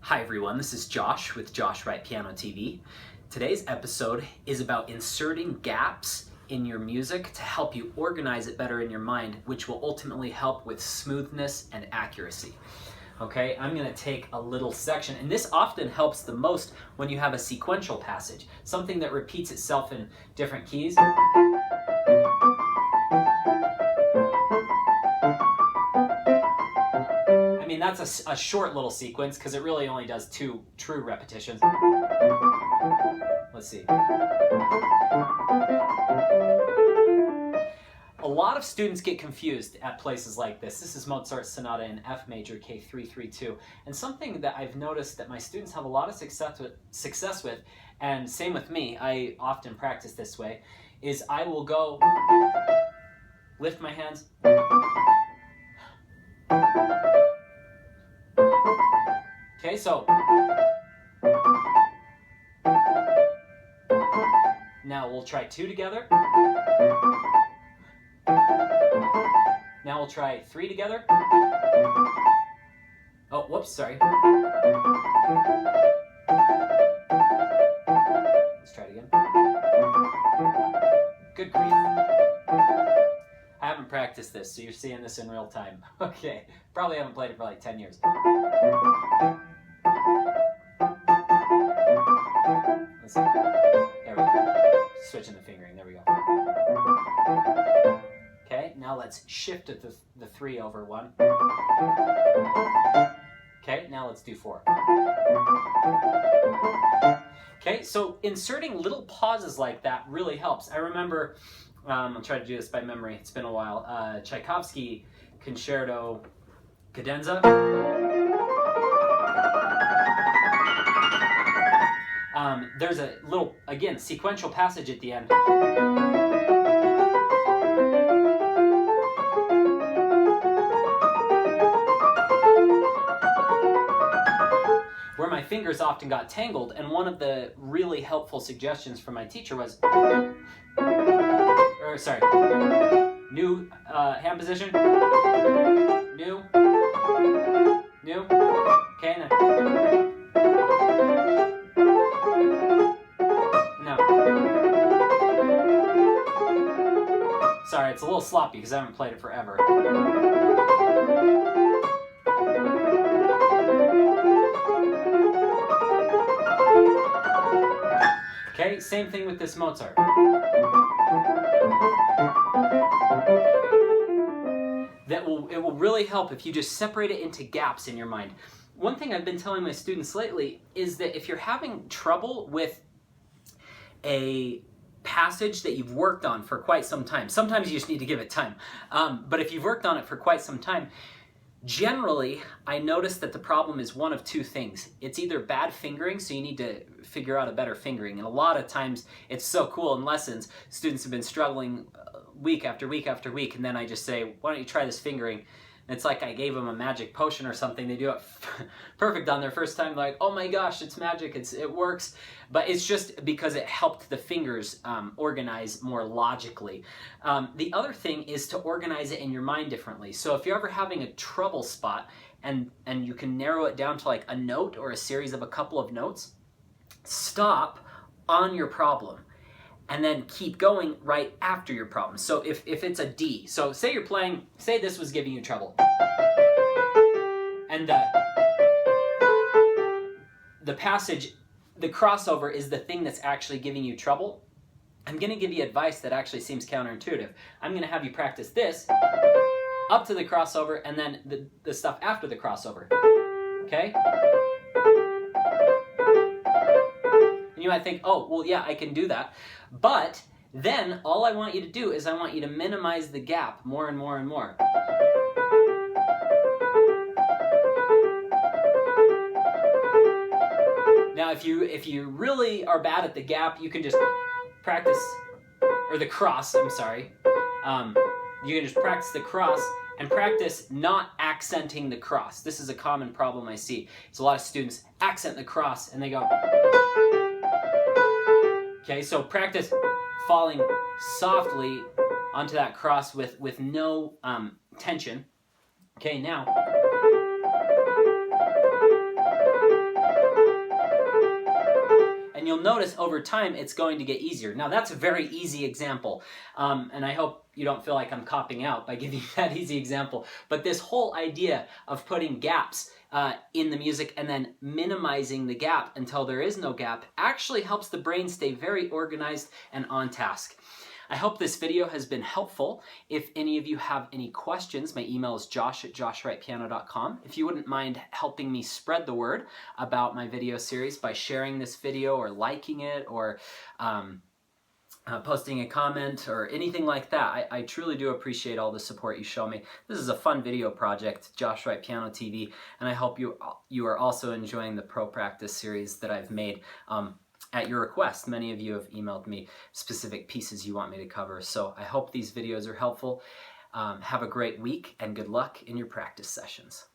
Hi everyone, this is Josh with Wright Piano TV. Today's episode is about inserting gaps in your music to help you organize it better in your mind, which will ultimately help with smoothness and accuracy. Okay, I'm going to take a little section, and this often helps the most when you have a sequential passage, something that repeats itself in different keys. I mean, that's a short little sequence because it really only does 2 true repetitions. Let's see. A lot of students get confused at places like this. This is Mozart's Sonata in F major, K332. And something that I've noticed that my students have a lot of success with, and same with me, I often practice this way, is I will go, lift my hands, okay, so now we'll try 2 together. Now we'll try 3 together. Oh, whoops, sorry. Let's try it again. Good grief. I haven't practiced this, so you're seeing this in real time. Okay, probably haven't played it for like 10 years. Let's see. There we go. Switching the fingering, there we go. Okay, now let's shift the 3 over 1. Okay, now let's do 4. Okay, so inserting little pauses like that really helps. I remember, I'll try to do this by memory, it's been a while, Tchaikovsky Concerto Cadenza. There's a little, again, sequential passage at the end. Where my fingers often got tangled, and one of the really helpful suggestions from my teacher was, new hand position, new, okay, and then, no. Sorry, it's a little sloppy because I haven't played it forever. Okay, same thing with this Mozart. It will really help if you just separate it into gaps in your mind. One thing I've been telling my students lately is that if you're having trouble with a passage that you've worked on for quite some time, sometimes you just need to give it time, but if you've worked on it for quite some time, generally, I notice that the problem is one of 2 things. It's either bad fingering, so you need to figure out a better fingering. And a lot of times, it's so cool in lessons, students have been struggling week after week after week, and then I just say, why don't you try this fingering? And it's like I gave them a magic potion or something. They do it perfect on their first time. Like, oh my gosh, it's magic, it works. But it's just because it helped the fingers organize more logically. The other thing is to organize it in your mind differently. So if you're ever having a trouble spot and you can narrow it down to like a note or a series of a couple of notes, stop on your problem and then keep going right after your problem. So if it's a D, so say you're playing, say this was giving you trouble, and the passage, the crossover is the thing that's actually giving you trouble, I'm going to give you advice that actually seems counterintuitive. I'm going to have you practice this up to the crossover and then the stuff after the crossover. Okay? And you might think, oh, well, yeah, I can do that. But then all I want you to do is I want you to minimize the gap more and more and more. Now, if you really are bad at the gap, you can just practice, or the cross, I'm sorry. You can just practice the cross and practice not accenting the cross. This is a common problem I see. It's a lot of students accent the cross and they go. Okay, so practice falling softly onto that cross with no tension. Okay, now And you'll notice over time it's going to get easier. Now that's a very easy example, and I hope you don't feel like I'm copping out by giving you that easy example. But this whole idea of putting gaps in the music and then minimizing the gap until there is no gap actually helps the brain stay very organized and on task. I hope this video has been helpful. If any of you have any questions, my email is josh@joshwrightpiano.com. If you wouldn't mind helping me spread the word about my video series by sharing this video or liking it or posting a comment or anything like that, I truly do appreciate all the support you show me. This is a fun video project, Josh Wright Piano TV, and I hope you are also enjoying the Pro Practice series that I've made. At your request, many of you have emailed me specific pieces you want me to cover, so I hope these videos are helpful. Have a great week and good luck in your practice sessions.